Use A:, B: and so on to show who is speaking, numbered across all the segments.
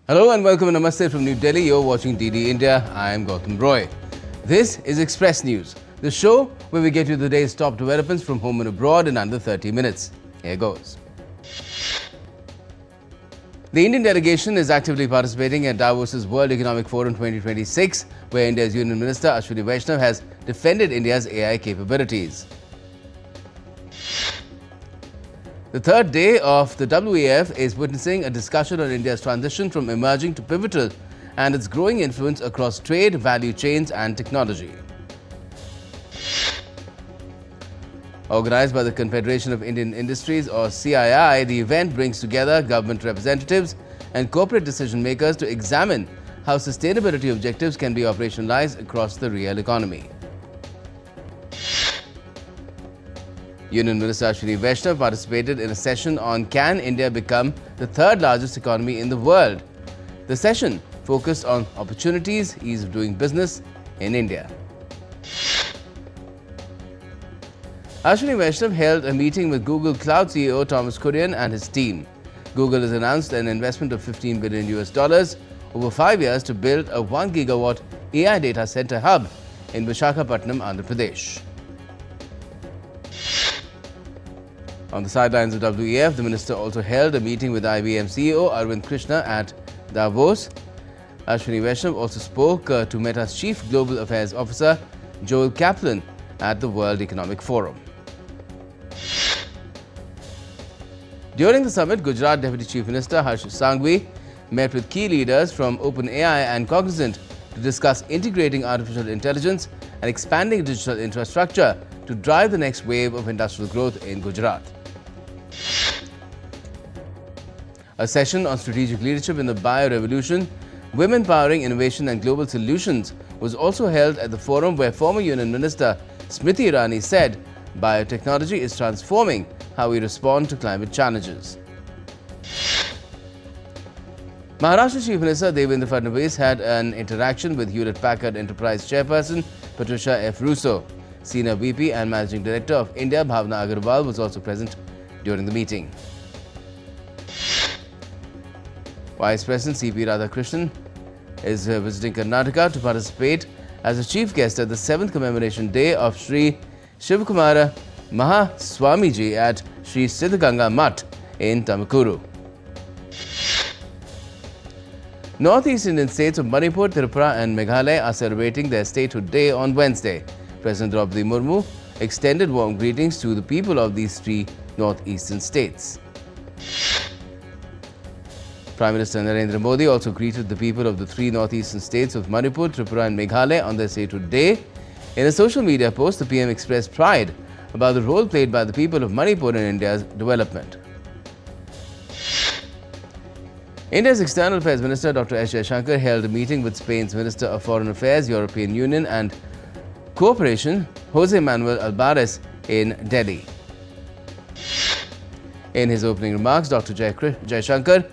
A: Hello and welcome and namaste from New Delhi. You're watching DD India. I am Gautam Roy. This is Express News, the show where we get you the day's top developments from home and abroad in under 30 minutes. Here goes. The Indian delegation is actively participating at Davos' World Economic Forum 2026, where India's Union Minister Ashwini Vaishnav has defended India's AI capabilities. The third day of the WEF is witnessing a discussion on India's transition from emerging to pivotal and its growing influence across trade, value chains and technology. Organized by the Confederation of Indian Industries or CII, the event brings together government representatives and corporate decision makers to examine how sustainability objectives can be operationalized across the real economy. Union Minister Ashwini Vaishnav participated in a session on Can India Become the Third Largest Economy in the World? The session focused on opportunities, ease of doing business in India. Ashwini Vaishnav held a meeting with Google Cloud CEO Thomas Kurian and his team. Google has announced an investment of $15 billion over 5 years to build a 1 gigawatt AI data center hub in Visakhapatnam, Andhra Pradesh. On the sidelines of WEF, the minister also held a meeting with IBM CEO Arvind Krishna at Davos. Ashwini Vaishnav also spoke to Meta's Chief Global Affairs Officer Joel Kaplan at the World Economic Forum. During the summit, Gujarat Deputy Chief Minister Harsh Sanghvi met with key leaders from OpenAI and Cognizant to discuss integrating artificial intelligence and expanding digital infrastructure to drive the next wave of industrial growth in Gujarat. A session on strategic leadership in the bio-revolution, women powering innovation and global solutions was also held at the forum, where former Union Minister Smriti Irani said biotechnology is transforming how we respond to climate challenges. Maharashtra Chief Minister Devendra Fadnavis had an interaction with Hewlett-Packard Enterprise Chairperson Patricia F. Russo. Senior VP and Managing Director of India Bhavna Agarwal was also present during the meeting. Vice President C.P. Radhakrishnan is visiting Karnataka to participate as a chief guest at the 7th commemoration day of Sri Shivakumara Mahaswamiji at Sri Siddhaganga Mutt in Tumakuru. Northeast Indian states of Manipur, Tripura and Meghalaya are celebrating their statehood day on Wednesday. President Draupadi Murmu extended warm greetings to the people of these three northeastern states. Prime Minister Narendra Modi also greeted the people of the three northeastern states of Manipur, Tripura and Meghalaya on their statehood day. In a social media post, the PM expressed pride about the role played by the people of Manipur in India's development. India's External Affairs Minister Dr. S. Jaishankar held a meeting with Spain's Minister of Foreign Affairs, European Union and Cooperation, Jose Manuel Alvarez, in Delhi. In his opening remarks, Dr. Jaishankar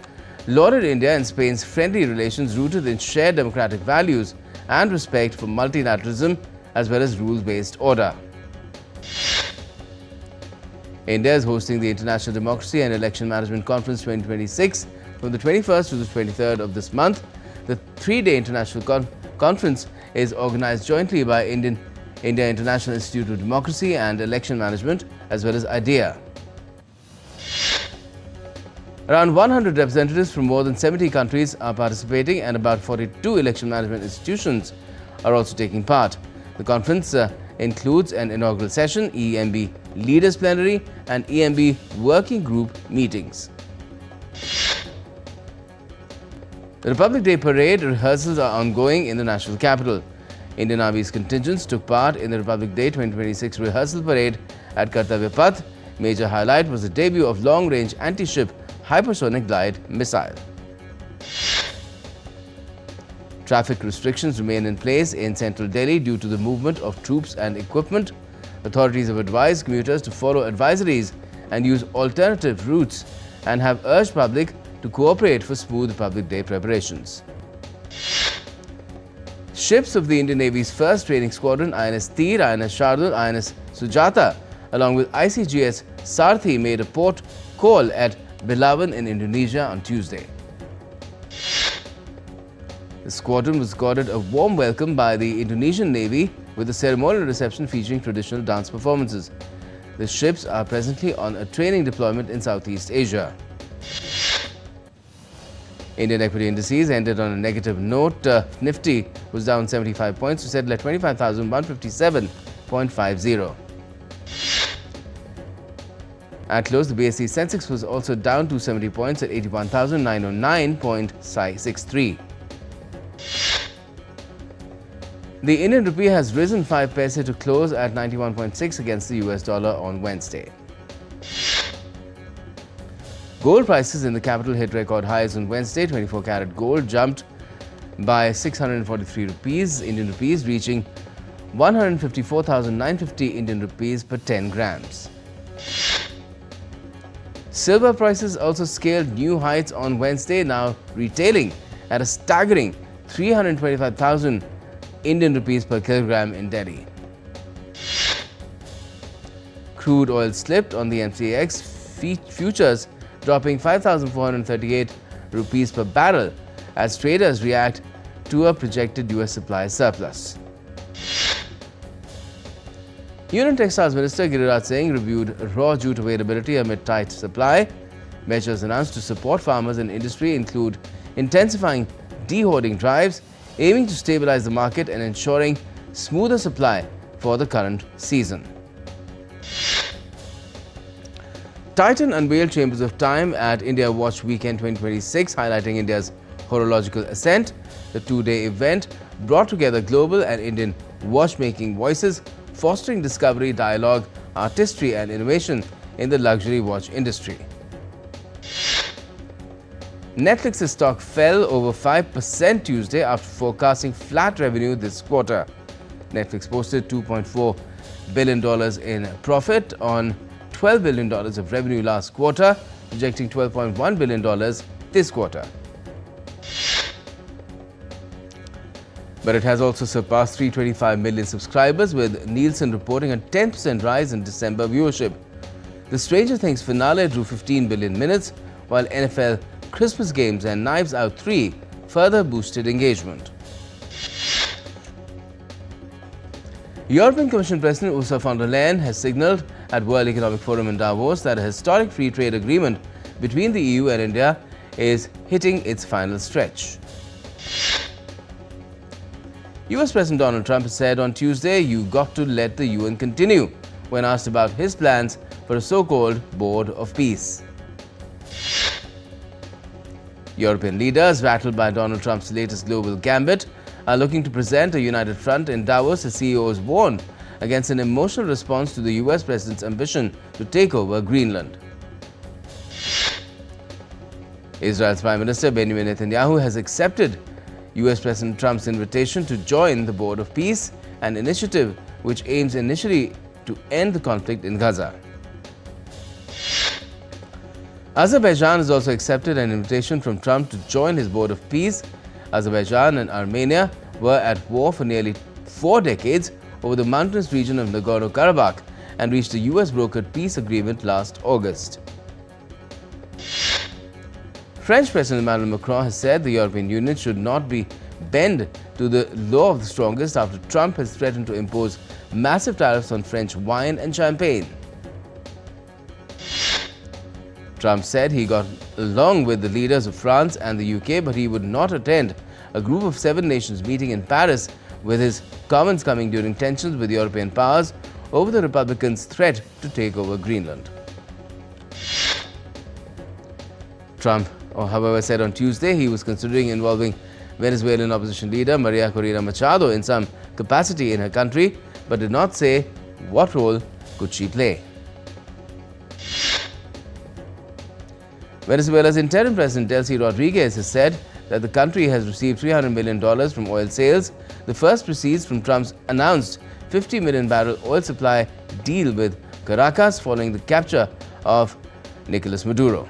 A: lauded India and Spain's friendly relations rooted in shared democratic values and respect for multilateralism as well as rules-based order. India is hosting the International Democracy and Election Management Conference 2026 from the 21st to the 23rd of this month. The three-day international conference is organized jointly by India International Institute of Democracy and Election Management as well as IDEA. Around 100 representatives from more than 70 countries are participating and about 42 election management institutions are also taking part. The conference includes an inaugural session, EMB Leaders Plenary and EMB Working Group meetings. The Republic Day Parade rehearsals are ongoing in the national capital. Indian Army's contingents took part in the Republic Day 2026 rehearsal parade at Kartavya Path. Major highlight was the debut of long-range anti-ship hypersonic glide missile. Traffic restrictions remain in place in central Delhi due to the movement of troops and equipment. Authorities have advised commuters to follow advisories and use alternative routes and have urged public to cooperate for smooth Republic Day preparations. Ships of the Indian Navy's first training squadron, INS Tir, INS Shardul, INS Sujata, along with ICGS Sarthi, made a port call at Belawan in Indonesia on Tuesday. The squadron was accorded a warm welcome by the Indonesian Navy with a ceremonial reception featuring traditional dance performances. The ships are presently on a training deployment in Southeast Asia. Indian equity indices ended on a negative note. Nifty was down 75 points to settle at 25,157.50. At close, the BSE Sensex was also down 270 points at 81,909.63. The Indian rupee has risen 5 paise to close at 91.6 against the US dollar on Wednesday. Gold prices in the capital hit record highs on Wednesday. 24-carat gold jumped by 643 rupees, Indian rupees, reaching 154,950 Indian rupees per 10 grams. Silver prices also scaled new heights on Wednesday, now retailing at a staggering 325,000 Indian rupees per kilogram in Delhi. Crude oil slipped on the MCX futures, dropping 5,438 rupees per barrel as traders react to a projected US supply surplus. Union Textiles Minister Giriraj Singh reviewed raw jute availability amid tight supply. Measures announced to support farmers and industry include intensifying de-hoarding drives, aiming to stabilize the market and ensuring smoother supply for the current season. Titan unveiled Chambers of Time at India Watch Weekend 2026, highlighting India's horological ascent. The two-day event brought together global and Indian watchmaking voices, fostering discovery, dialogue, artistry and innovation in the luxury watch industry. Netflix's stock fell over 5% Tuesday after forecasting flat revenue this quarter. Netflix posted $2.4 billion in profit on $12 billion of revenue last quarter, projecting $12.1 billion this quarter. But it has also surpassed 325 million subscribers, with Nielsen reporting a 10% rise in December viewership. The Stranger Things finale drew 15 billion minutes, while NFL Christmas Games and Knives Out 3 further boosted engagement. European Commission President Ursula von der Leyen has signalled at World Economic Forum in Davos that a historic free trade agreement between the EU and India is hitting its final stretch. US President Donald Trump has said on Tuesday, "You got to let the UN continue," when asked about his plans for a so-called Board of Peace. European leaders, rattled by Donald Trump's latest global gambit, are looking to present a united front in Davos as CEOs warn against an emotional response to the US president's ambition to take over Greenland. Israel's Prime Minister Benjamin Netanyahu has accepted US President Trump's invitation to join the Board of Peace, an initiative which aims initially to end the conflict in Gaza. Azerbaijan has also accepted an invitation from Trump to join his Board of Peace. Azerbaijan and Armenia were at war for nearly 4 decades over the mountainous region of Nagorno-Karabakh and reached a US-brokered peace agreement last August. French President Emmanuel Macron has said the European Union should not be bend to the law of the strongest after Trump has threatened to impose massive tariffs on French wine and champagne. Trump said he got along with the leaders of France and the UK, but he would not attend a Group of 7 nations meeting in Paris, with his comments coming during tensions with European powers over the Republicans' threat to take over Greenland. Trump, however, said on Tuesday he was considering involving Venezuelan opposition leader Maria Corina Machado in some capacity in her country, but did not say what role could she play. Venezuela's interim president Delcy Rodriguez has said that the country has received $300 million from oil sales. The first proceeds from Trump's announced 50 million barrel oil supply deal with Caracas following the capture of Nicolas Maduro.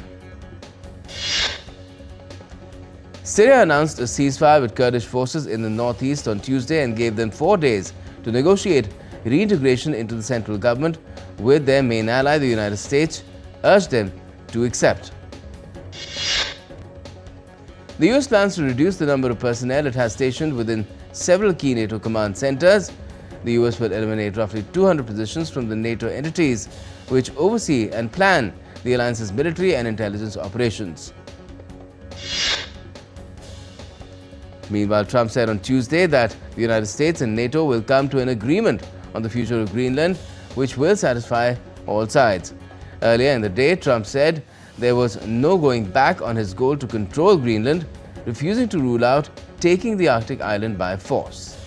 A: Syria announced a ceasefire with Kurdish forces in the northeast on Tuesday and gave them 4 days to negotiate reintegration into the central government, with their main ally, the United States, urged them to accept. The US plans to reduce the number of personnel it has stationed within several key NATO command centers. The US will eliminate roughly 200 positions from the NATO entities, which oversee and plan the alliance's military and intelligence operations. Meanwhile, Trump said on Tuesday that the United States and NATO will come to an agreement on the future of Greenland, which will satisfy all sides. Earlier in the day, Trump said there was no going back on his goal to control Greenland, refusing to rule out taking the Arctic island by force.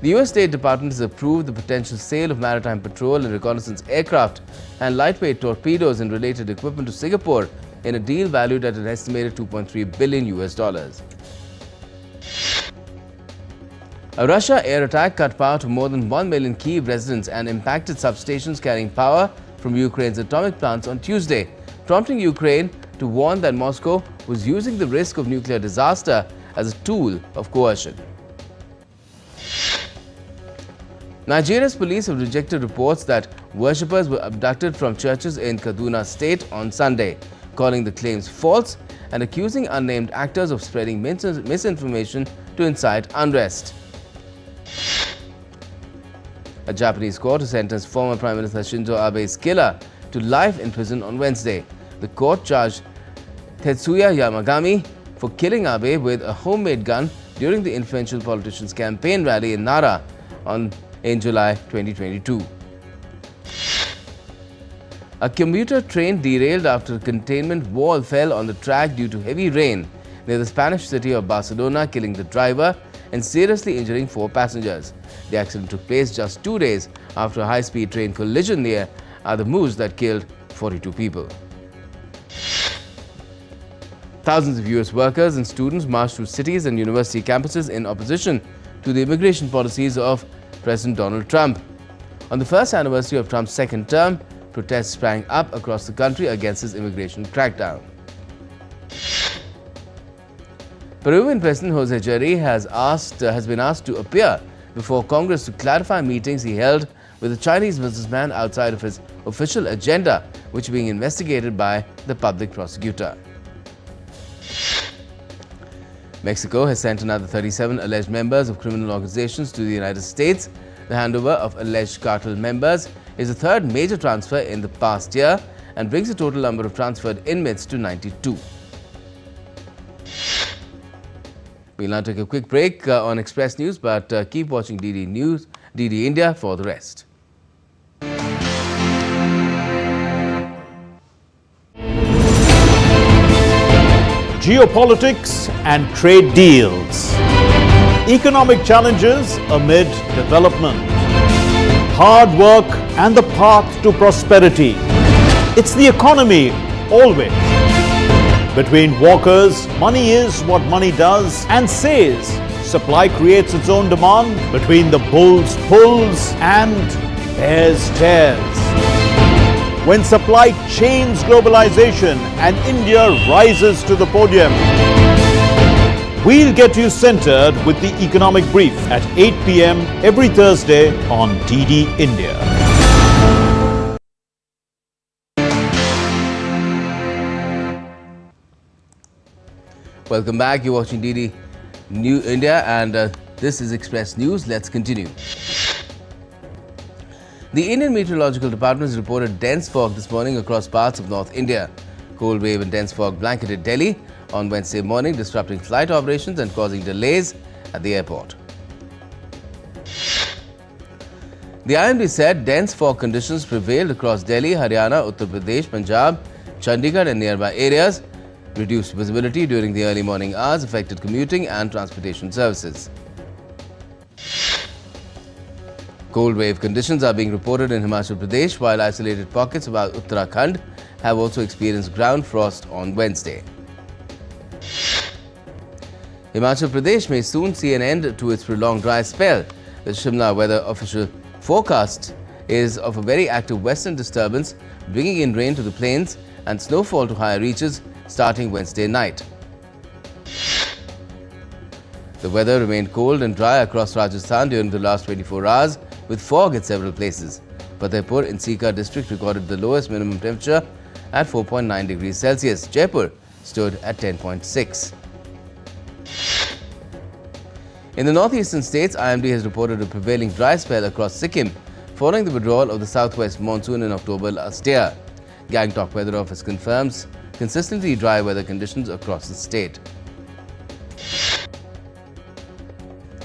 A: The US State Department has approved the potential sale of maritime patrol and reconnaissance aircraft and lightweight torpedoes and related equipment to Singapore in a deal valued at an estimated $2.3 billion. A Russia air attack cut power to more than 1 million Kyiv residents and impacted substations carrying power from Ukraine's atomic plants on Tuesday, prompting Ukraine to warn that Moscow was using the risk of nuclear disaster as a tool of coercion. Nigeria's police have rejected reports that worshippers were abducted from churches in Kaduna State on Sunday, calling the claims false and accusing unnamed actors of spreading misinformation to incite unrest. A Japanese court has sentenced former Prime Minister Shinzo Abe's killer to life in prison on Wednesday. The court charged Tetsuya Yamagami for killing Abe with a homemade gun during the influential politician's campaign rally in Nara in July 2022. A commuter train derailed after a containment wall fell on the track due to heavy rain near the Spanish city of Barcelona, killing the driver and seriously injuring 4 passengers. The accident took place just 2 days after a high-speed train collision near Ademuz that killed 42 people. Thousands of US workers and students marched through cities and university campuses in opposition to the immigration policies of President Donald Trump. On the first anniversary of Trump's second term, protests sprang up across the country against his immigration crackdown. Peruvian President Jose Jerry has been asked to appear before Congress to clarify meetings he held with a Chinese businessman outside of his official agenda, which is being investigated by the public prosecutor. Mexico has sent another 37 alleged members of criminal organizations to the United States. The handover of alleged cartel members is the third major transfer in the past year and brings the total number of transferred inmates to 92. We'll now take a quick break on Express News, but keep watching DD News, DD India for the rest.
B: Geopolitics and trade deals. Economic challenges amid development. Hard work and the path to prosperity. It's the economy always. Between walkers, money is what money does and says. Supply creates its own demand. Between the bulls pulls and bears tears. When supply chains globalization and India rises to the podium. We'll get you centered with the Economic Brief at 8 p.m. every Thursday on DD India.
A: Welcome back. You're watching DD New India and this is Express News. Let's continue. The Indian Meteorological Department has reported dense fog this morning across parts of North India. Cold wave and dense fog blanketed Delhi on Wednesday morning, disrupting flight operations and causing delays at the airport. The IMD said dense fog conditions prevailed across Delhi, Haryana, Uttar Pradesh, Punjab, Chandigarh and nearby areas. Reduced visibility during the early morning hours affected commuting and transportation services. Cold wave conditions are being reported in Himachal Pradesh, while isolated pockets about Uttarakhand have also experienced ground frost on Wednesday. Himachal Pradesh may soon see an end to its prolonged dry spell. The Shimla weather official forecast is of a very active western disturbance, bringing in rain to the plains and snowfall to higher reaches starting Wednesday night. The weather remained cold and dry across Rajasthan during the last 24 hours, with fog at several places. Fatehpur in Sika district recorded the lowest minimum temperature at 4.9 degrees Celsius. Jaipur stood at 10.6. In the northeastern states, IMD has reported a prevailing dry spell across Sikkim following the withdrawal of the southwest monsoon in October last year. Gangtok Weather Office confirms consistently dry weather conditions across the state.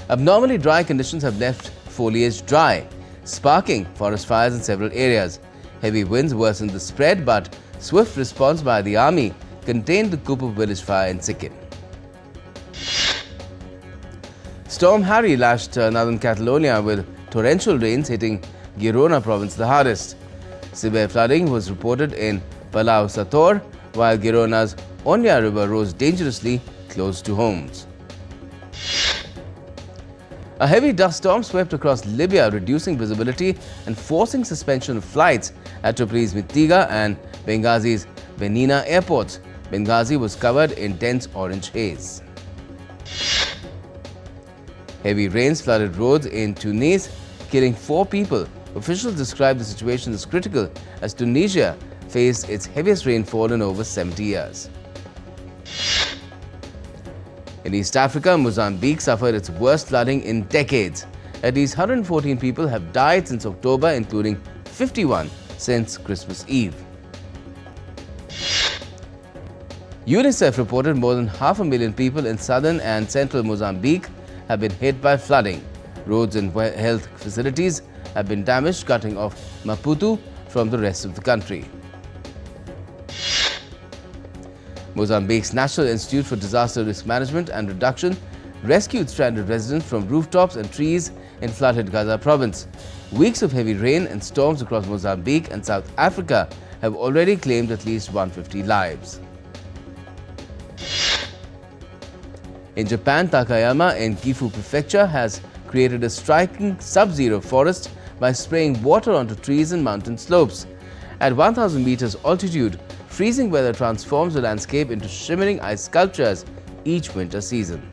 A: Abnormally dry conditions have left foliage dry, sparking forest fires in several areas. Heavy winds worsened the spread, but swift response by the army contained the Kupu village fire in Sikkim. Storm Harry lashed northern Catalonia with torrential rains hitting Girona province the hardest. Severe flooding was reported in Palau Sator, while Girona's Onya River rose dangerously close to homes. A heavy dust storm swept across Libya, reducing visibility and forcing suspension of flights at Tripoli's Mitiga and Benghazi's Benina airports. Benghazi was covered in dense orange haze. Heavy rains flooded roads in Tunis, killing 4 people. Officials described the situation as critical as Tunisia faced its heaviest rainfall in over 70 years. In East Africa, Mozambique suffered its worst flooding in decades. At least 114 people have died since October, including 51 since Christmas Eve. UNICEF reported more than 500,000 people in southern and central Mozambique have been hit by flooding. Roads and health facilities have been damaged, cutting off Maputo from the rest of the country. Mozambique's National Institute for Disaster Risk Management and Reduction rescued stranded residents from rooftops and trees in flooded Gaza province. Weeks of heavy rain and storms across Mozambique and South Africa have already claimed at least 150 lives. In Japan, Takayama in Gifu Prefecture has created a striking sub-zero forest by spraying water onto trees and mountain slopes. At 1,000 meters altitude, freezing weather transforms the landscape into shimmering ice sculptures each winter season.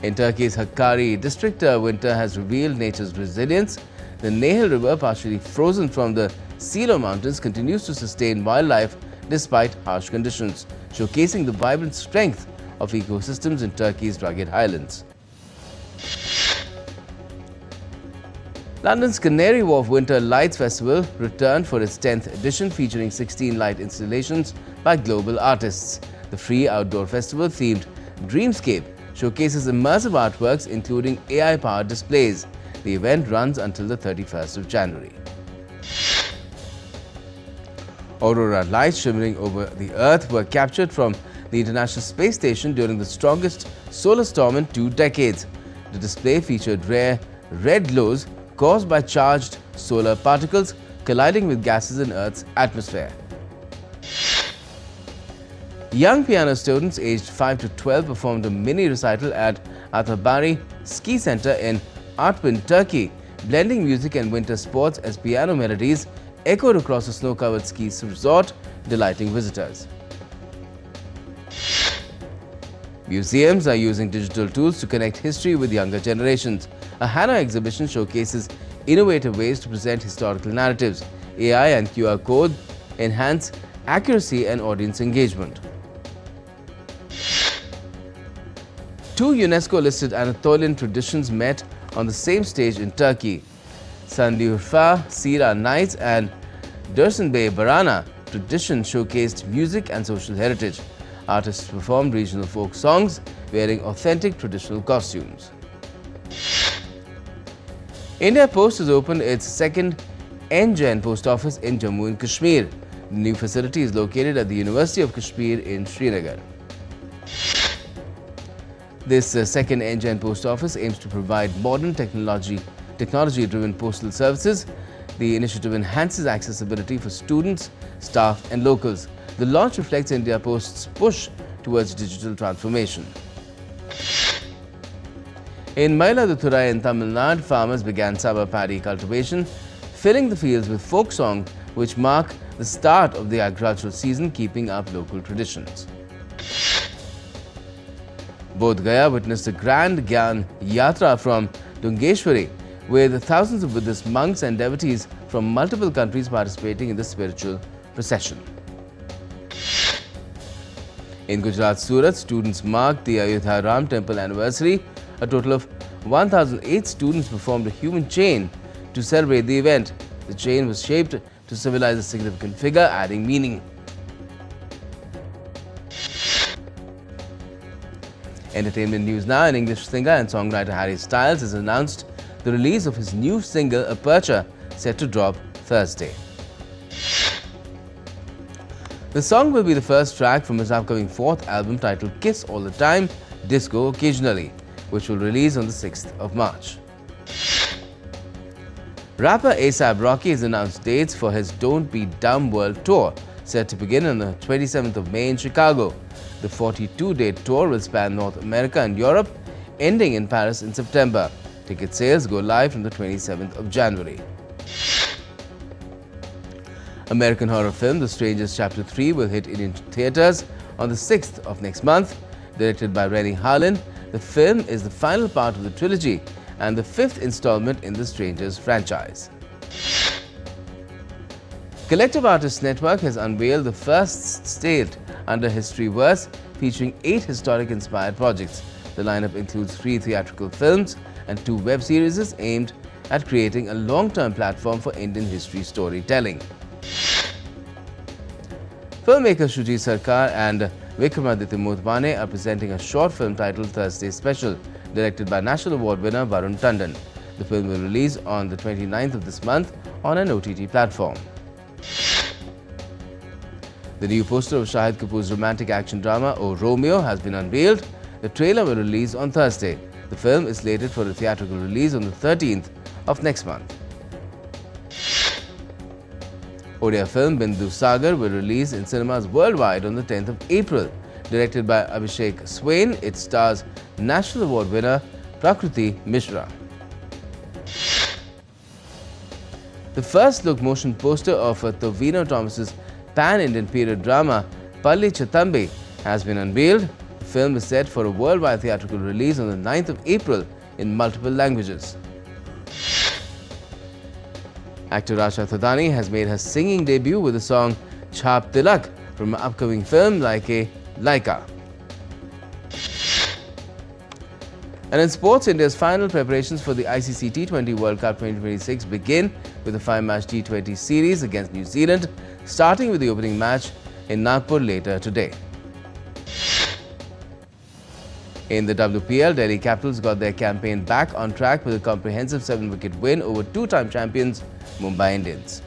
A: In Turkey's Hakkari district, winter has revealed nature's resilience. The Nehel River, partially frozen from the Silo Mountains, continues to sustain wildlife despite harsh conditions, showcasing the vibrant strength of ecosystems in Turkey's rugged highlands. London's Canary Wharf Winter Lights Festival returned for its 10th edition, featuring 16 light installations by global artists. The free outdoor festival themed Dreamscape showcases immersive artworks including AI-powered displays. The event runs until the 31st of January. Aurora lights shimmering over the Earth were captured from the International Space Station during the strongest solar storm in 2 decades. The display featured rare red glows caused by charged solar particles colliding with gases in Earth's atmosphere. Young piano students aged 5 to 12 performed a mini recital at Atabari Ski Center in Artvin, Turkey, blending music and winter sports as piano melodies echoed across a snow-covered ski resort, delighting visitors. Museums are using digital tools to connect history with younger generations. A HANA exhibition showcases innovative ways to present historical narratives. AI and QR code enhance accuracy and audience engagement. 2 UNESCO-listed Anatolian traditions met on the same stage in Turkey. Sanliurfa Sira Nights and Dursunbey Barana tradition showcased music and social heritage. Artists performed regional folk songs wearing authentic traditional costumes. India Post has opened its second N-Gen post office in Jammu and Kashmir. The new facility is located at the University of Kashmir in Srinagar. This second N-Gen post office aims to provide modern technology-driven postal services. The initiative enhances accessibility for students, staff and locals. The launch reflects India Post's push towards digital transformation. In Mayiladuthurai in Tamil Nadu, farmers began summer paddy cultivation, filling the fields with folk songs which mark the start of the agricultural season, keeping up local traditions. Bodh Gaya witnessed a grand Gyan Yatra from Dungeshwari, with thousands of Buddhist monks and devotees from multiple countries participating in the spiritual procession. In Gujarat, Surat, students marked the Ayodhya Ram Temple anniversary. A total of 1,008 students performed a human chain to celebrate the event. The chain was shaped to symbolize a significant figure, adding meaning. Entertainment news now. An English singer and songwriter Harry Styles has announced the release of his new single Aperture, set to drop Thursday. The song will be the first track from his upcoming fourth album titled Kiss All the Time, Disco Occasionally, which will release on the 6th of March. Rapper A$AP Rocky has announced dates for his Don't Be Dumb World Tour, set to begin on the 27th of May in Chicago. The 42-date tour will span North America and Europe, ending in Paris in September. Ticket sales go live from the 27th of January. American horror film The Strangers Chapter 3 will hit Indian theatres on the 6th of next month. Directed by Rennie Harlin, the film is the final part of the trilogy and the 5th installment in the Strangers franchise. Collective Artists Network has unveiled the first state under Historyverse, featuring 8 historic-inspired projects. The lineup includes 3 theatrical films and 2 web series aimed at creating a long-term platform for Indian history storytelling. Filmmakers Shuji Sarkar and Vikramaditya Motwane are presenting a short film titled Thursday Special, directed by National Award winner Varun Tandon. The film will release on the 29th of this month on an OTT platform. The new poster of Shahid Kapoor's romantic action drama Oh Romeo has been unveiled. The trailer will release on Thursday. The film is slated for a theatrical release on the 13th of next month. Odia film Bindu Sagar will release in cinemas worldwide on the 10th of April. Directed by Abhishek Swain, it stars National Award winner Prakriti Mishra. The first look motion poster of Tovino Thomas's pan-Indian period drama Palli Chattambi has been unveiled. The film is set for a worldwide theatrical release on the 9th of April in multiple languages. Actor Rasha Thadani has made her singing debut with the song Chhap Tilak from an upcoming film Laika. And in sports, India's final preparations for the ICC T20 World Cup 2026 begin with a 5-match T20 series against New Zealand, starting with the opening match in Nagpur later today. In the WPL, Delhi Capitals got their campaign back on track with a comprehensive 7-wicket win over 2-time champions Mumbai Indians.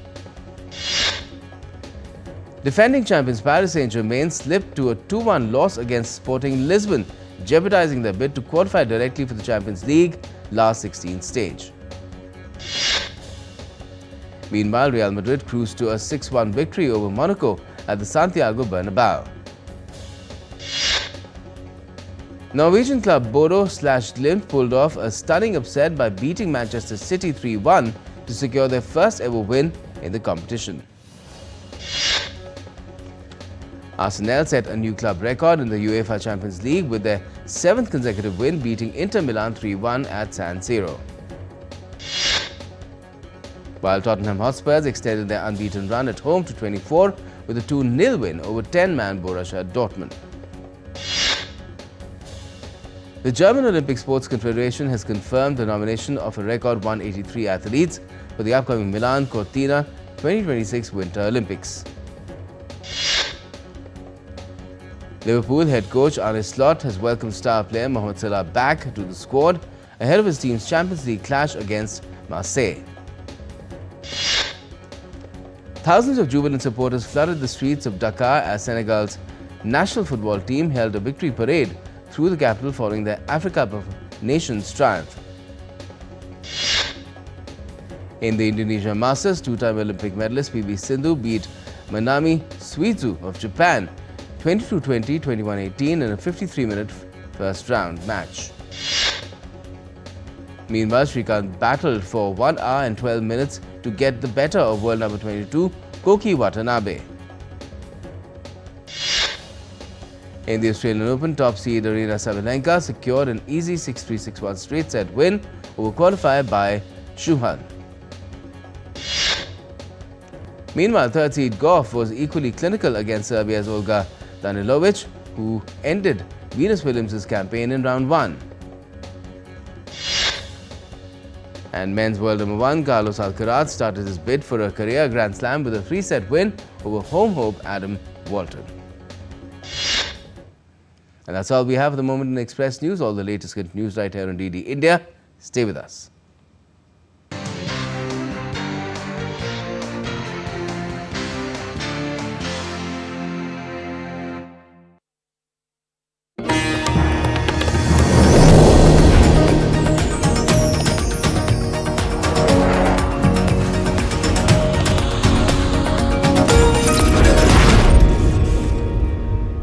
A: Defending champions Paris Saint-Germain slipped to a 2-1 loss against Sporting Lisbon, jeopardizing their bid to qualify directly for the Champions League last 16 stage. Meanwhile, Real Madrid cruised to a 6-1 victory over Monaco at the Santiago Bernabeu. Norwegian club Bodo/Glimt pulled off a stunning upset by beating Manchester City 3-1 to secure their first ever win in the competition. Arsenal set a new club record in the UEFA Champions League with their 7th consecutive win, beating Inter Milan 3-1 at San Siro. While Tottenham Hotspurs extended their unbeaten run at home to 24 with a 2-0 win over 10-man Borussia Dortmund. The German Olympic Sports Confederation has confirmed the nomination of a record 183 athletes for the upcoming Milan Cortina 2026 Winter Olympics. Liverpool head coach Arne Slot has welcomed star player Mohamed Salah back to the squad ahead of his team's Champions League clash against Marseille. Thousands of jubilant supporters flooded the streets of Dakar as Senegal's national football team held a victory parade through the capital following their Africa Cup of Nations triumph. In the Indonesia Masters, 2-time Olympic medalist PV Sindhu beat Manami Suizu of Japan 22-20, 21-18 in a 53-minute first round match. Meanwhile, Srikanth battled for 1 hour and 12 minutes to get the better of world number 22 Koki Watanabe. In the Australian Open, top seed Aryna Sabalenka secured an easy 6-3, 6-1 straight set win over qualifier by Shuhan. Meanwhile, third seed Goff was equally clinical against Serbia's Olga Danilovic who ended Venus Williams' campaign in round 1. And men's world number 1 Carlos Alcaraz started his bid for a career Grand Slam with a 3-set win over home hope Adam Walton. And that's all we have at the moment in Express News. All the latest continues right here on DD India. Stay with us.